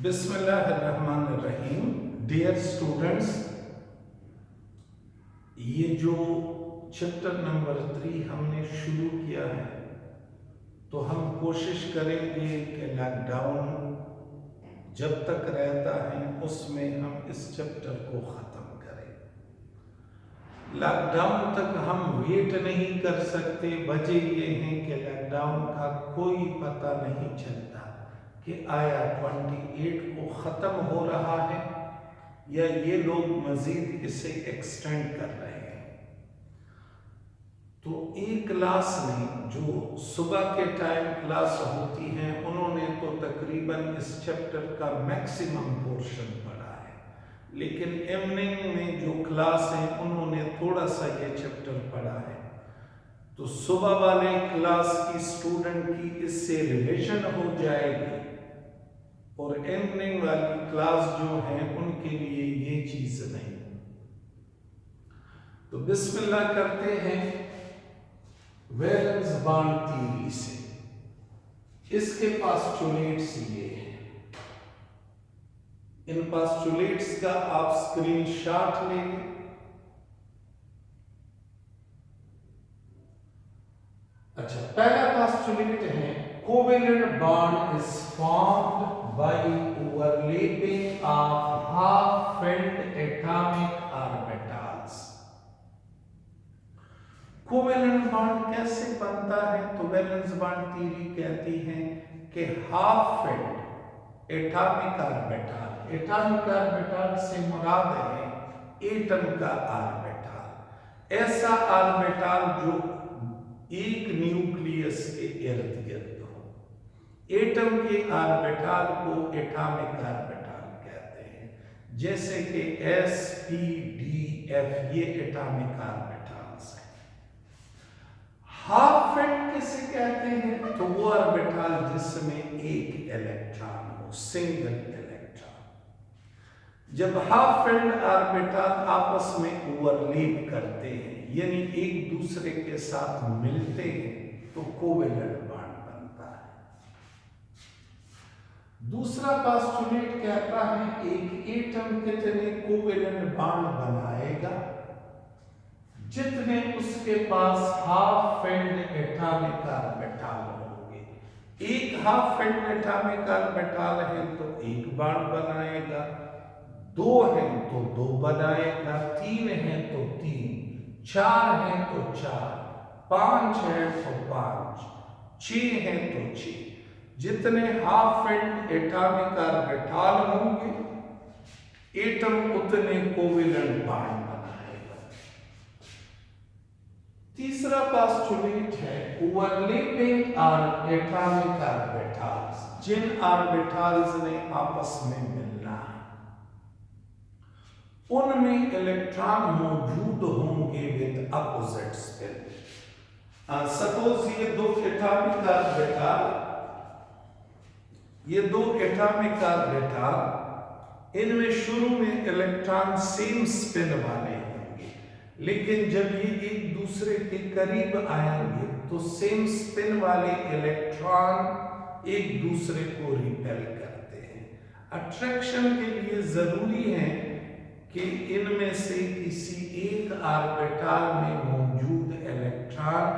बिस्मिल्लाहिर्रहमानिर्रहीम। Dear students, ये जो चैप्टर नंबर 3 हमने शुरू किया है, तो हम कोशिश करेंगे कि लॉकडाउन जब तक रहता है उसमें हम इस चैप्टर को ख़त्म करें। लॉकडाउन तक हम वेट नहीं कर सकते। वजह ये है कि लॉकडाउन का कोई पता नहीं चलता कि आया 28 को ख़त्म हो रहा है या ये लोग मज़ीद इसे एक्सटेंड कर रहे हैं। तो एक क्लास में जो सुबह के टाइम क्लास होती हैं, उन्होंने तो तकरीबन इस चैप्टर का मैक्सिमम पोर्शन पढ़ा है, लेकिन इवनिंग में जो क्लास है उन्होंने थोड़ा सा ये चैप्टर पढ़ा है। तो सुबह वाले क्लास की स्टूडेंट की इससे रिविजन हो जाएगी और इवनिंग वाली क्लास जो है उनके लिए ये चीज नहीं। तो बिस्मिल्लाह करते हैं वैलेंस बॉन्ड थ्योरी से। इसके पोस्टुलेट्स ये हैं। इन पोस्टुलेट्स का आप स्क्रीनशॉट लेंगे। अच्छा, पहला पोस्टुलेट है covalent bond is formed by overlapping of half-filled atomic orbitals। Covalent bond कैसे बनता है? तो वैलेंस बॉन्ड थ्योरी कहती है कि half-field atomic orbital, atomic orbital से मुराद है एटम का ऑर्बिटल, ऐसा ऑर्बिटल जो एक न्यूक्लियस के इर्द गिर्द। एटम के ऑर्बिटल को एटॉमिक ऑर्बिटल कहते हैं, जैसे कि s p d f, ये एटॉमिक ऑर्बिटल्स हैं। हाफ फिल्ड किसे कहते हैं? तो वो ऑर्बिटल जिसमें एक इलेक्ट्रॉन हो, सिंगल इलेक्ट्रॉन। जब हाफ फिल्ड ऑर्बिटल आपस में ओवरलैप करते हैं, यानी एक दूसरे के साथ मिलते हैं, तो कोवेलेंट बॉन्ड बनता है। दूसरा पोस्टुलेट कहता है एक एटम कितने कोवेलेंट बॉन्ड बनाएगा? जितने उसके पास हाफ फिल्ड एटॉमिक ऑर्बिटल होंगे। एक हाफ फिल्ड एटॉमिक ऑर्बिटल है तो एक बॉन्ड बनाएगा, दो है तो दो बनाएगा, तीन है तो तीन, चार है तो चार, पांच है तो पांच, छह है तो छह। जितने हाफ फिल्ड एटॉमिक ऑर्बिटल होंगे, एटम उतने कोवेलेंट बॉन्ड बनाएगा। तीसरा पोस्टुलेट है ओवरलैपिंग एटॉमिक ऑर्बिटल्स, जिन ऑर्बिटल्स ने आपस में मिलना है उनमें इलेक्ट्रॉन मौजूद होंगे विद अपोजिट स्पिन। सपोज ये दो एटॉमिक ऑर्बिटल, ये दो एटॉमिक ऑर्बिटल, इनमें शुरू में इलेक्ट्रॉन सेम स्पिन वाले होंगे, लेकिन जब ये एक दूसरे के करीब आएंगे तो सेम स्पिन वाले इलेक्ट्रॉन एक दूसरे को रिपेल करते हैं। अट्रैक्शन के लिए जरूरी है कि इनमें से किसी एक ऑर्बिटल में मौजूद इलेक्ट्रॉन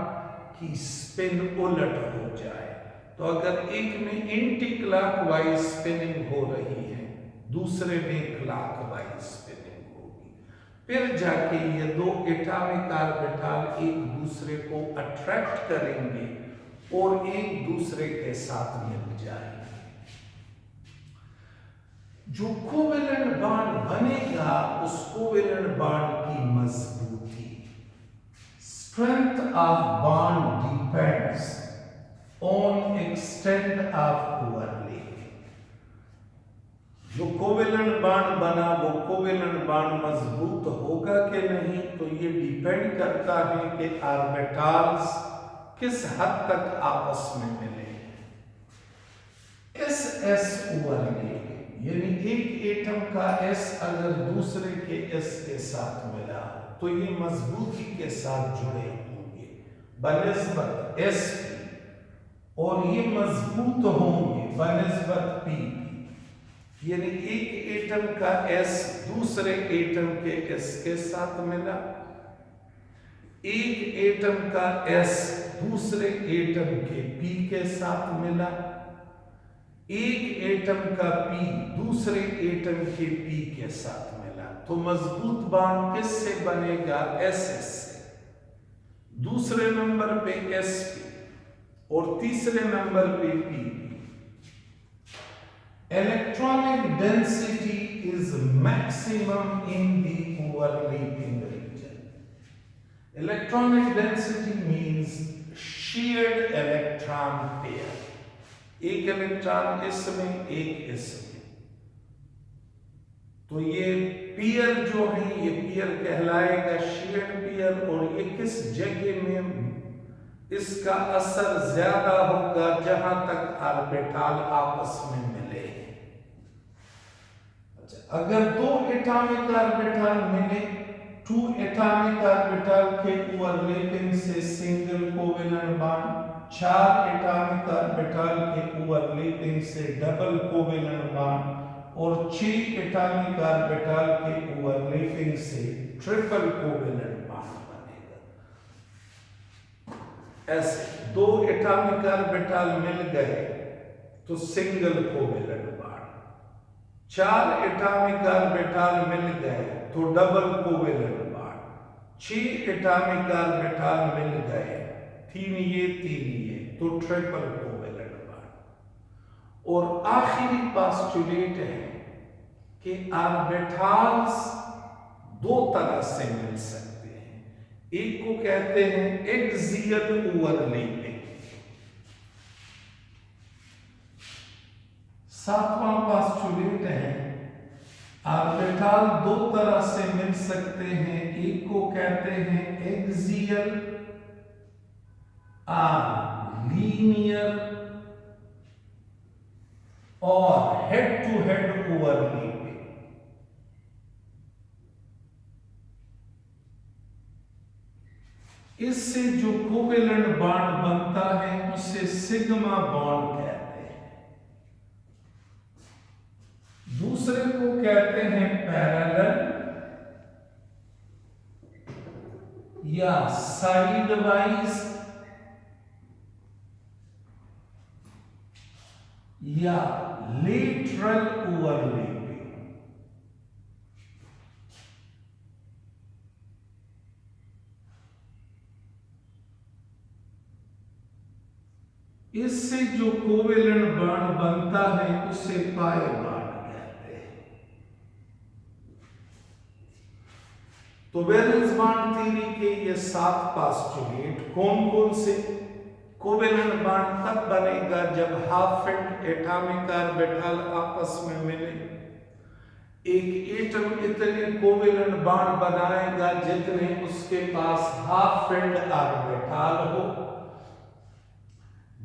की स्पिन उलट हो जाए। तो अगर एक में एंटी क्लॉकवाइज स्पिनिंग हो रही है, दूसरे में क्लॉकवाइज स्पिनिंग होगी, फिर जाके ये दो एटॉमिक ऑर्बिटल एक दूसरे को अट्रैक्ट करेंगे और एक दूसरे के साथ मिल जाएंगे। जो कोवेलेंट बॉन्ड बनेगा, उस कोवेलेंट बॉन्ड की मजबूती, strength of bond depends on extent of overlap. जो कोवेलेंट बॉन्ड बना वो कोवेलेंट बॉन्ड मजबूत होगा कि नहीं, तो ये डिपेंड करता है कि ऑर्बिटल्स किस हद तक आपस में मिले। एस ओवरलैप, यानी एक एटम का S अगर दूसरे के S के साथ मिला तो ये मजबूती के साथ जुड़े होंगे बनिस्बत S की, और ये मजबूत होंगे बनिस्बत P की। यानी एक एटम का S दूसरे एटम के S के साथ मिला, एक एटम का S दूसरे एटम के P के साथ मिला, एक एटम का P दूसरे एटम के P के साथ मिला। तो मजबूत बॉन्ड किससे बनेगा? SS से। दूसरे नंबर पे sp और तीसरे नंबर पे P। Electronic density is maximum in the overlapping region. Electronic density means shared electron pair. एक इलेक्ट्रॉन इसमें एक इसमें, तो ये पेयर जो है ये पेयर कहलाएगा शेयर्ड पेयर। और ये किस जगह में इसका असर ज्यादा होगा? जहां तक ऑर्बिटल आपस में मिले। अच्छा, अगर दो एटॉमिक ऑर्बिटल मिले, टू एटॉमिक ऑर्बिटल के ओवरलैपिंग से सिंगल कोवेलेंट बॉन्ड, चार एटॉमिक ऑर्बिटल के ओवरलैपिंग से डबल कोवेलेंट बॉन्ड, और 6 एटॉमिक ऑर्बिटल के ओवरलैपिंग से ट्रिपल कोवेलेंट बॉन्ड बनेगा। ऐसे दो एटॉमिक ऑर्बिटल मिल गए तो सिंगल कोवेलेंट बॉन्ड, चार एटॉमिक ऑर्बिटल मिल गए तो double covalent bond, 6 atomic orbital मिल गए, तीन ये तो ट्रिपल कोवेलेंट बॉन्ड। और आखिरी पोस्टुलेट है कि ऑर्बिटल्स दो तरह से मिल सकते हैं। एक को कहते हैं एक्सियल ओवरलैपिंग। सातवां पोस्टुलेट है ऑर्बिटल दो तरह से मिल सकते हैं। एक को कहते हैं एक्सियल लीनियर और हेड टू हेड ओवरलैपिंग। इससे जो कोवेलेंट बॉन्ड बनता है उसे सिग्मा बॉन्ड कहते हैं। दूसरे को कहते हैं पैरेलल या साइड वाइज या लेटरल ओवरलैपिंग। इससे जो कोवेलेंट बॉन्ड बनता है उसे पाई बॉन्ड कहते हैं। तो वैलेंस बॉन्ड थ्योरी के ये 7 पोस्टुलेट कौन कौन से? कोवेलेंट बॉन्ड तब बनेगा जब हाफ फिल्ड एटॉमिक ऑर्बिटल आपस में मिले। एक एटम इतने कोवेलेंट बॉन्ड बनाएगा जितने उसके पास हाफ फिल्ड ऑर्बिटल हो।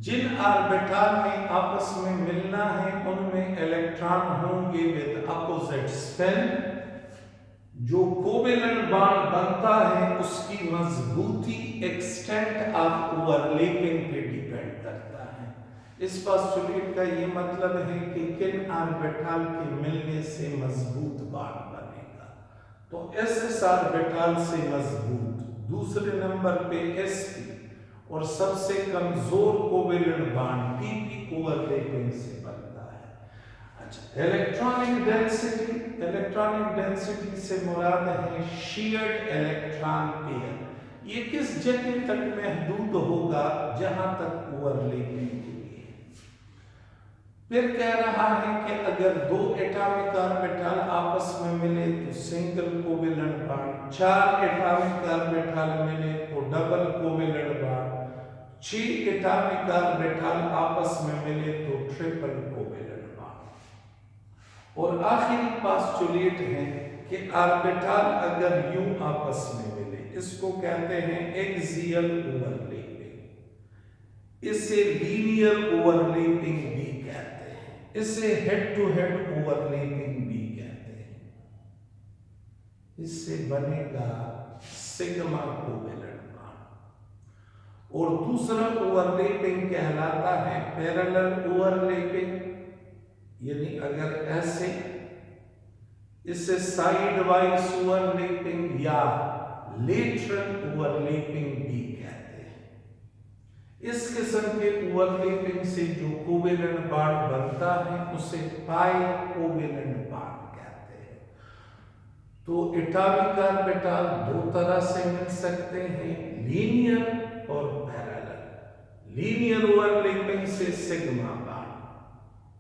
जिन ऑर्बिटल में आपस में मिलना है उनमें इलेक्ट्रॉन होंगे विद अपोजिट स्पिन। जो कोवेलेंट बॉन्ड बनता है उसकी मजबूती एक्सटेंट ऑफ ओवरलैपिंग पे डिपेंड करता है। इस पोस्टुलेट का ये मतलब है कि किन ऑर्बिटल के मिलने से मजबूत बॉन्ड बनेगा। तो एस ऑर्बिटल से मजबूत, दूसरे नंबर पे sp, और सबसे कमजोर कोवेलेंट बॉन्ड pp ओवरलैपिंग से बनता है। अच्छा, इलेक्ट्रॉनिक डेंसिटी से मुराद है शेयर्ड इलेक्ट्रॉन पेयर। ये किस जगह तक महदूद होगा? जहां तक ओवरलैपिंग होगी। फिर कह रहा है कि अगर दो एटॉमिक ऑर्बिटल आपस में मिले तो single covalent bond, 4 atomic orbital मिले तो double covalent bond, 6 atomic orbital आपस में मिले तो ट्रिपल कोवेलेंट बॉन्ड। और आखिरी पोस्टुलेट है कि ऑर्बिटल अगर यूं आपस में मिले, इसको कहते हैं एक्सियल ओवरलैपिंग। इसे लीनियर ओवरलैपिंग भी कहते हैं, इसे हेड टू हेड ओवरलैपिंग भी कहते हैं। इससे बनेगा सिग्मा कोवेलेंट बॉन्ड। और दूसरा ओवरलैपिंग कहलाता है पैरेलल ओवरलैपिंग। यानी अगर ऐसे इसे साइड वाइज ओवरलैपिंग या लेटरल ओवरलैपिंग भी कहते हैं। इस किस्म के ओवरलैपिंग से जो कोवेलेंट बॉन्ड बनता है उसे पाई कोवेलेंट बॉन्ड कहते हैं। तो एटॉमिक ऑर्बिटल दो तरह से मिल सकते हैं, लीनियर और पैरेलल। लीनियर ओवरलैपिंग से सिग्मा बॉन्ड,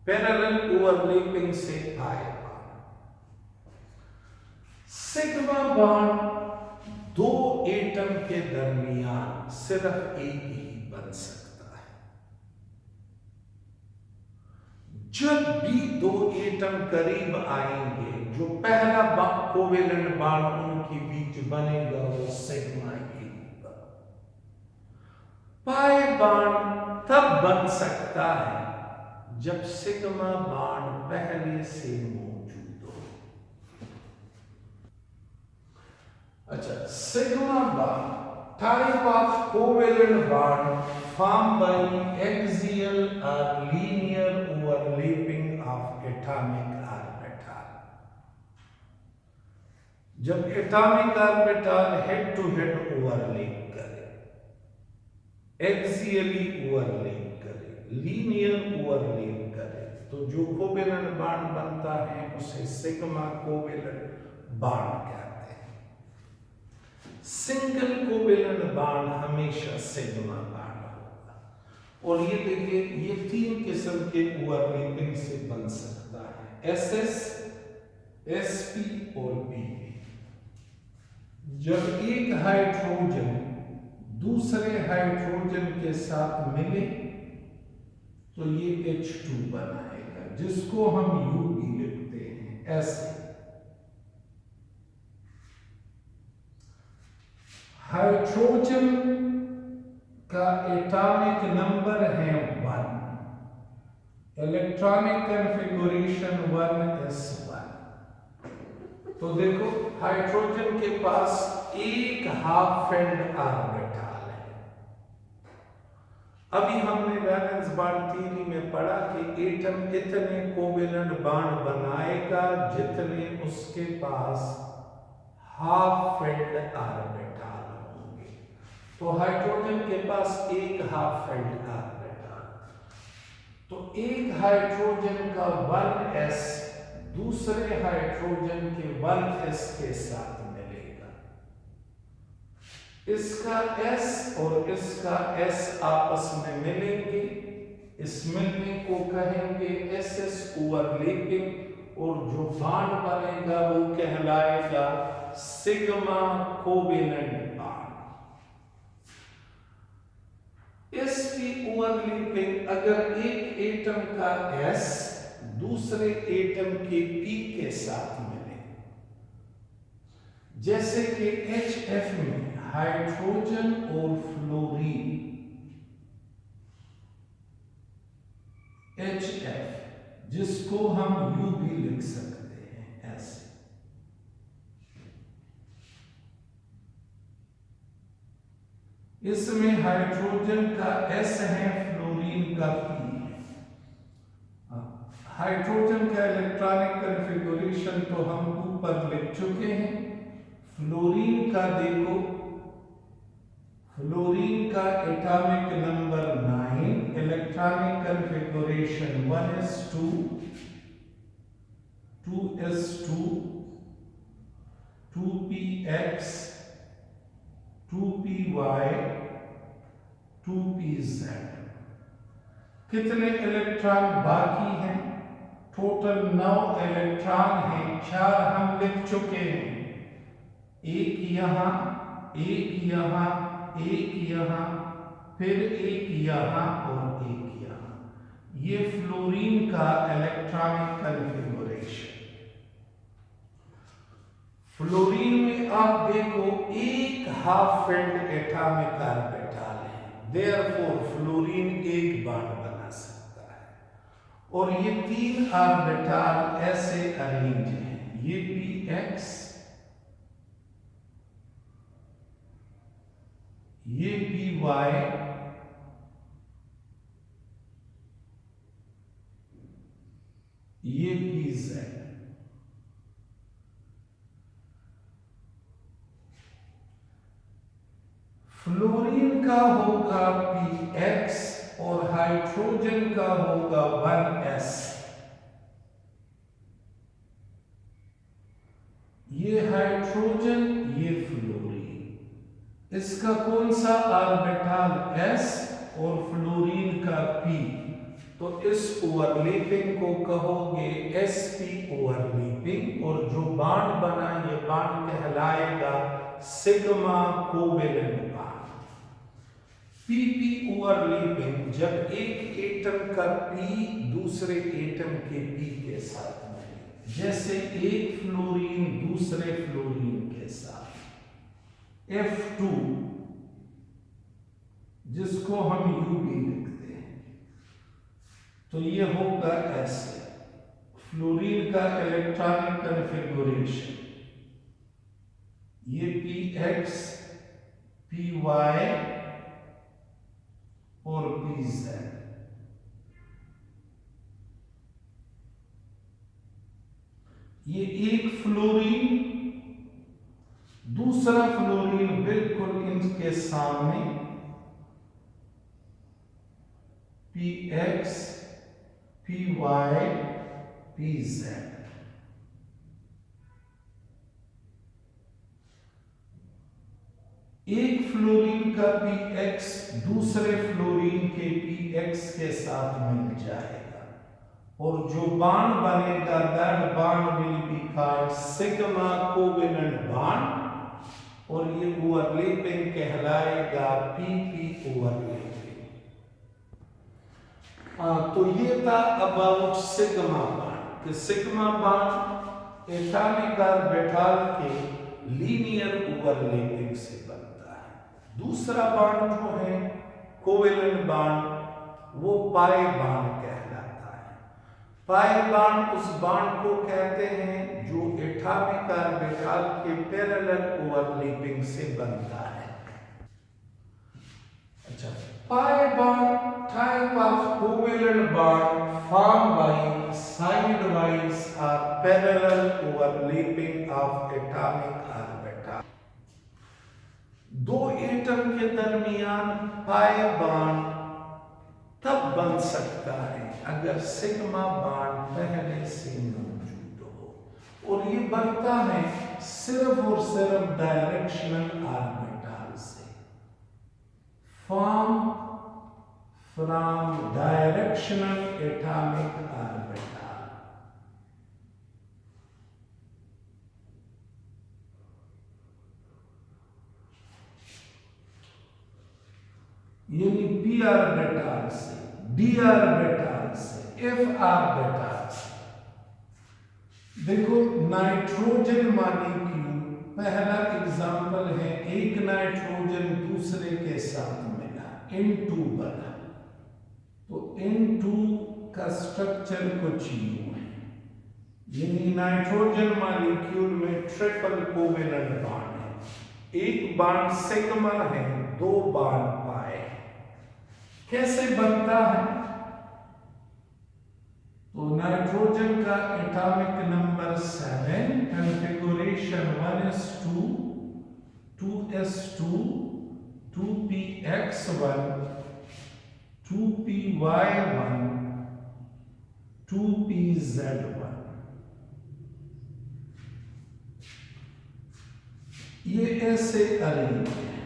पैरेलल ओवरलैपिंग से पाई बॉन्ड। सिग्मा बॉन्ड दो एटम के दरमियान सिर्फ एक ही बन सकता है। जब भी दो एटम करीब आएंगे, जो पहला कोवेलेंट बॉन्ड उनके बीच बनेगा वो सिग्मा ही होगा। पाई बॉन्ड तब बन सकता है जब सिग्मा बॉन्ड पहले से मौजूद हो। अच्छा, sigma bond type of covalent bond formed by axial or linear overlapping of atomic orbital। जब atomic orbital head to head overlap करे, एक्सियली ओवरलैप करे, लीनियर ओवरलैप करे, तो जो कोवेलेंट बॉन्ड बनता है उसे सिग्मा कोवेलेंट बॉन्ड कहते हैं। सिंगल कोवेलेंट बॉन्ड हमेशा सिग्मा बॉन्ड होगा। और ये देखिए, ये तीन किस्म के ओवरलैपिंग से बन सकता है, एसएस, एसपी और पीपी। जब एक हाइड्रोजन दूसरे हाइड्रोजन के साथ मिले तो ये H2 बनाएगा, जिसको हम U भी लिखते हैं ऐसे। हाइड्रोजन का एटॉमिक नंबर है 1, इलेक्ट्रॉनिक कन्फिगुरेशन 1s1। तो देखो, हाइड्रोजन के पास एक हाफ फेल्ड ऑर्बिटल है। अभी हमने वैलेंस बॉन्ड थ्योरी में पढ़ा कि एटम इतने कोवेलेंट बॉन्ड बनाएगा जितने उसके पास हाफ फेल्ड ऑर्बिटल। तो हाइड्रोजन के पास एक हाफ फेल्ड ऑर्बिटल, तो एक हाइड्रोजन का 1s दूसरे हाइड्रोजन के 1s के साथ मिलेगा। इसका s और इसका s आपस में मिलेंगे, इस मिलने को कहेंगे ss ओवरलैपिंग, और जो बॉन्ड बनेगा वो कहलाएगा sigma covalent bond. sp overlapping अगर एक एटम का s दूसरे एटम के p के साथ मिले, जैसे कि HF में हाइड्रोजन और फ्लोरीन, HF जिसको हम U भी लिख सकते हैं ऐसे। इसमें हाइड्रोजन का S है, फ्लोरीन का P है। हाइड्रोजन का इलेक्ट्रॉनिक कन्फिगुरेशन तो हम ऊपर लिख चुके हैं। फ्लोरीन का देखो, फ्लोरीन का atomic number 9, electronic configuration 1s2, 2s2, 2px, 2py, 2pz। कितने इलेक्ट्रॉन बाकी हैं? टोटल 9 इलेक्ट्रॉन हैं, 4 हम लिख चुके हैं, एक यहां, एक यहां, एक यहां, फिर एक यहां और एक यहां। ये फ्लोरीन का इलेक्ट्रॉनिक कन्फिगुरेशन। फ्लोरीन में आप देखो एक हाफ फेल्ड एटॉमिक ऑर्बिटल है, देयरफॉर फ्लोरीन एक बॉन्ड बना सकता है। और ये 3 ऑर्बिटल ऐसे अरेंज हैं, ये px, ये py, ये PZ। फ्लोरीन का होगा PX और हाइड्रोजन का होगा 1S। ये हाइड्रोजन, ये फ्लोरीन। इसका कौन सा ऑर्बिटल S और फ्लोरीन का P, तो इस ओवरलैपिंग को कहोगे sp ओवरलैपिंग। और जो बॉन्ड बना ये बॉन्ड कहलाएगा sigma covalent bond. pp overlapping जब एक एटम का p दूसरे एटम के p के साथ मिले, जैसे एक फ्लोरीन दूसरे फ्लोरीन के साथ, F2 जिसको हम U भी लिखते हैं, तो ये होगा ऐसे फ्लोरीन का इलेक्ट्रॉनिक कन्फिगुरेशन। ये px, py और pz। ये एक फ्लोरीन दूसरा फ्लोरीन बिल्कुल इनके सामने, px, py, pz। एक फ्लोरीन का px दूसरे फ्लोरीन के px के साथ मिल जाएगा और जो बॉन्ड बनेगा that bond will be called sigma covalent bond. और ये ओवरलैपिंग कहलाएगा pp ओवरलैपिंग। तो ये था अबाउट सिग्मा बॉन्ड कि सिग्मा बॉन्ड एटॉमिक ऑर्बिटल के लीनियर ओवरलैपिंग से बनता है। दूसरा बॉन्ड जो है कोवेलेंट बॉन्ड, वो पाई बॉन्ड कहलाता है। पाई बॉन्ड उस बॉन्ड को कहते हैं जो एटॉमिक ऑर्बिटल के पैरेलल ओवरलैपिंग से बनता है। अच्छा, pi bond type of covalent bond formed by side-wise or parallel overlapping of atomic orbital। दो एटम के दरमियान पाई बॉन्ड तब बन सकता है अगर सिग्मा बॉन्ड पहले से मौजूद हो, और ये बनता है सिर्फ और सिर्फ डायरेक्शनल ऑर्बिटल से। Form from directional atomic orbital। यानी p ऑर्बिटल से, d ऑर्बिटल से, f ऑर्बिटल से। देखो नाइट्रोजन मॉलिक्यूल पहला एग्जांपल है, एक नाइट्रोजन दूसरे के साथ मिला, N2 बना, तो N2 का स्ट्रक्चर कुछ यूं है। यानी नाइट्रोजन मॉलिक्यूल में ट्रिपल कोवेलेंट बॉन्ड है, एक बॉन्ड सिग्मा है, दो बॉन्ड पाई। कैसे बनता है? तो नाइट्रोजन का atomic number 7, configuration 1s2, 2s2, 2px1, 2py1, 2pz1। ये ऐसे अरेंज है।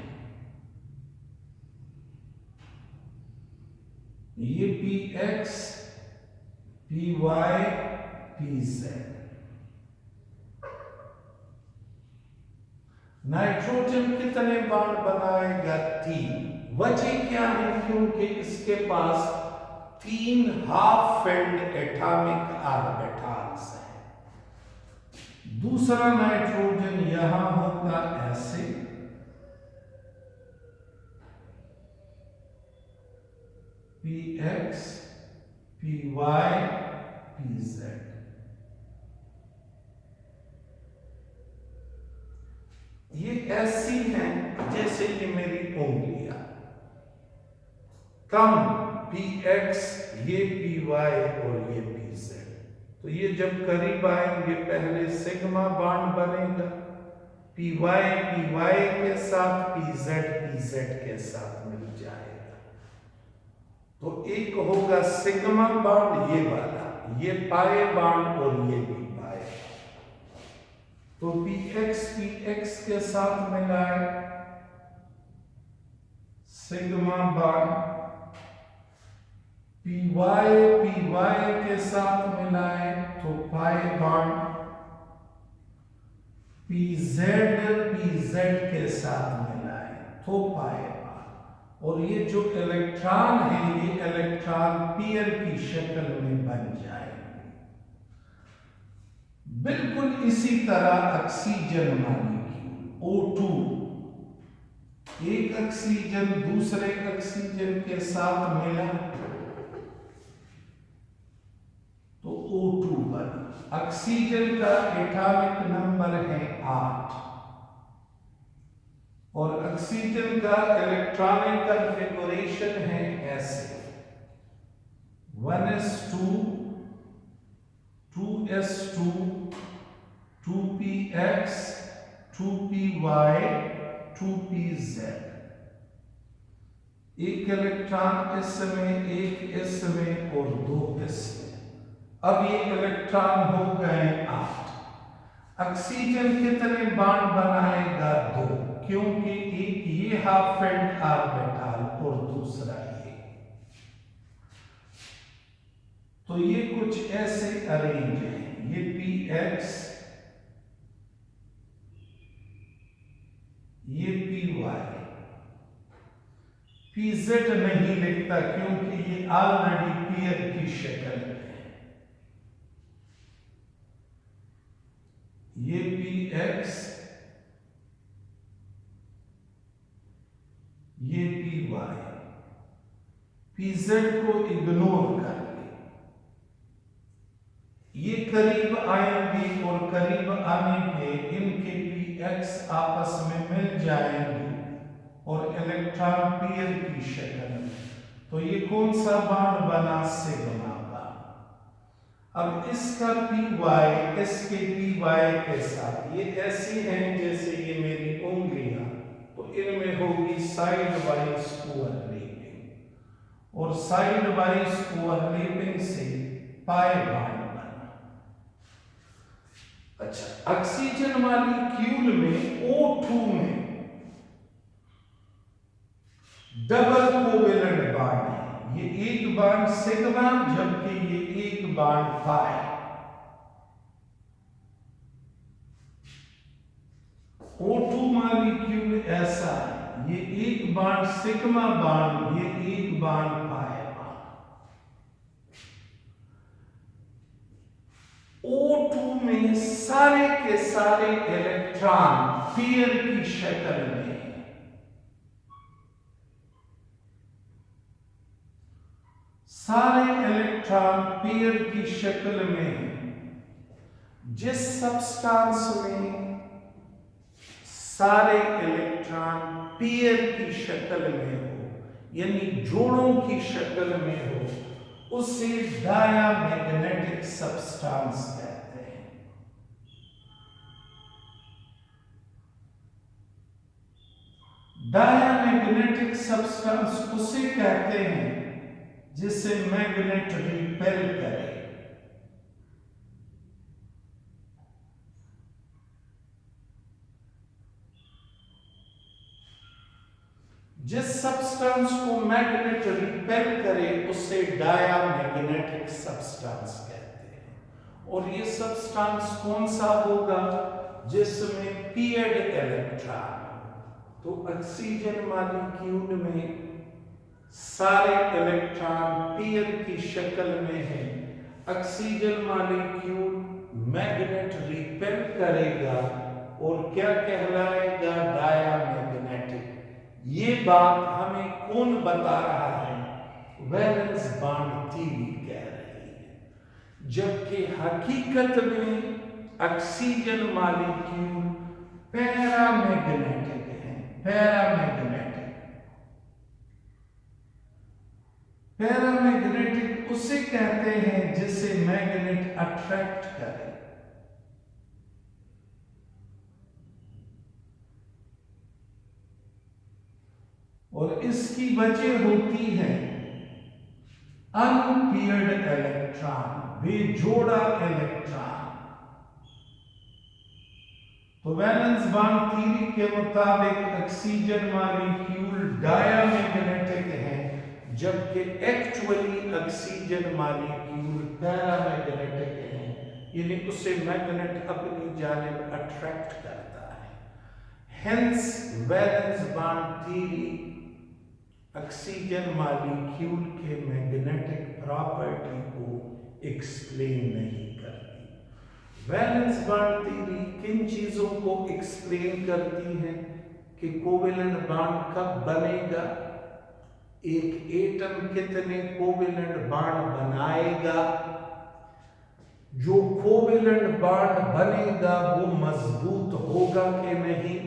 ये px, py, pz। नाइट्रोजन कितने बॉन्ड बनाएगा? 3। वजह क्या है? क्योंकि इसके पास 3 हाफ फिल्ड एटॉमिक ऑर्बिटल्स हैं। दूसरा नाइट्रोजन यहां होगा ऐसे, px, py, pz। ये ऐसी हैं जैसे कि मेरी उंगलियां, कम px, ये py और ये pz। तो ये जब करीब आएंगे पहले सिग्मा बॉन्ड बनेगा, पी वाई के साथ, पी जेड के साथ मिल जाएगा। तो एक होगा सिग्मा बॉन्ड ये वाला, ये पाए बॉन्ड और ये भी पाए। तो पी एक्स के साथ मिलाए सिग्मा बॉन्ड, पी वाई के साथ मिलाए तो पाए बॉन्ड, पी जेड के साथ मिलाए तो पाए बॉन्ड। और ये जो इलेक्ट्रॉन है ये इलेक्ट्रॉन पेयर की शक्ल में बन जाएंगे। बिल्कुल इसी तरह ऑक्सीजन मॉलिक्यूल O2, एक ऑक्सीजन दूसरे ऑक्सीजन के साथ मिला तो O2 बना। ऑक्सीजन का एटॉमिक नंबर है 8 और ऑक्सीजन का इलेक्ट्रॉनिक कॉन्फ़िगरेशन है ऐसे 1s2 2s2 2px 2py 2pz। एक इलेक्ट्रॉन इसमें, एक इसमें और दो इसमें। अब ये इलेक्ट्रॉन हो गए 8। ऑक्सीजन कितने बॉन्ड बनाएगा? 2, क्योंकि एक ये हाफ एंड ऑर्बिटल और दूसरा ये। तो ये कुछ ऐसे अरेंज है, ये px, ये py, pz नहीं लिखता क्योंकि ये ऑलरेडी पेयर की शक्ल है। ये px, ये py, pz को इग्नोर कर ले। ये करीब आएंगे और करीब आने पे इनके px आपस में मिल जाएंगे और इलेक्ट्रॉन पेयर की शक्ल में। तो ये कौन सा बॉन्ड बना? Sigma bond. अब इसका py इसके py के साथ, ये ऐसी हैं जैसे ये मेरी उंगलियां, तो इनमें होगी साइड वाइज ओवरलैपिंग और साइड वाइज ओवरलैपिंग से पाई बॉन्ड बना। अच्छा, ऑक्सीजन मॉलिक्यूल में O2 में डबल कोवेलेंट बॉन्ड है। ये एक बॉन्ड सिग्मा जबकि ये एक बॉन्ड पाई। O2 मॉलिक्यूल ऐसा है, ये एक बॉन्ड सिग्मा बॉन्ड, ये एक बॉन्ड पाई बॉन्ड। O2 में सारे के सारे इलेक्ट्रॉन पेयर की शक्ल में, सारे इलेक्ट्रॉन पेयर की शक्ल में। जिस सब्सटेंस में सारे इलेक्ट्रॉन पेयर की शक्ल में हो, यानी जोड़ों की शक्ल में हो, उसे डायामैग्नेटिक सब्सटेंस कहते हैं। डायामैग्नेटिक सब्सटेंस उसे कहते हैं जिससे मैग्नेट रिपेल करे। जिस सब्सटेंस को मैग्नेट रिपेल करे उसे डायामैग्नेटिक सब्सटेंस कहते हैं। और ये सब्सटेंस कौन सा होगा? जिसमें पेयर्ड इलेक्ट्रॉन। तो ऑक्सीजन मॉलिक्यूल में सारे इलेक्ट्रॉन पेयर की शक्ल में है। ऑक्सीजन मॉलिक्यूल मैग्नेट रिपेल करेगा और क्या कहलाएगा? डायामैग्नेटिक। ये बात हमें कौन बता रहा है? वैलेंस बॉन्ड थ्योरी कह रही है। जबकि हकीकत में ऑक्सीजन मॉलिक्यूल पैरामैग्नेटिक है। पैरामैग्नेटिक उसे कहते हैं जिसे मैग्नेट अट्रैक्ट करे। और इसकी वजह होती है अनपेयर्ड इलेक्ट्रॉन, बेजोड़ा इलेक्ट्रॉन। तो वैलेंस बॉन्ड थ्योरी के मुताबिक ऑक्सीजन मॉलिक्यूल डायमैग्नेटिक है, जबकि एक्चुअली ऑक्सीजन मॉलिक्यूल पैरामैग्नेटिक है, यानी उसे मैग्नेट अपनी जानिब अट्रैक्ट करता है। Hence valence bond theory oxygen molecule के मैग्नेटिक प्रॉपर्टी को एक्सप्लेन नहीं करती। वैलेंस बॉन्ड थ्योरी किन चीजों को एक्सप्लेन करती है कि कोवेलेंट बॉन्ड कब बनेगा, एक एटम कितने कोवेलेंट बॉन्ड बनाएगा, जो कोवेलेंट बॉन्ड बनेगा वो मजबूत होगा कि नहीं।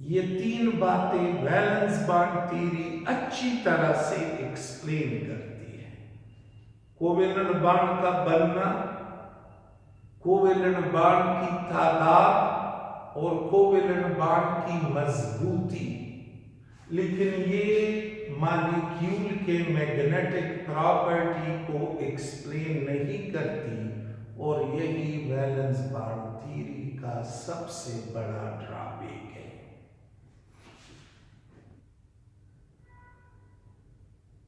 ये तीन बातें वैलेंस बॉन्ड थ्योरी अच्छी तरह से एक्सप्लेन करती है। कोवेलेंट बॉन्ड का बनना, कोवेलेंट बॉन्ड की तादाद और कोवेलेंट बॉन्ड की मजबूती, लेकिन ये मॉलिक्यूल के मैग्नेटिक प्रॉपर्टी को एक्सप्लेन नहीं करती। और यही वैलेंस बॉन्ड थ्योरी का सबसे बड़ा ड्रॉबैक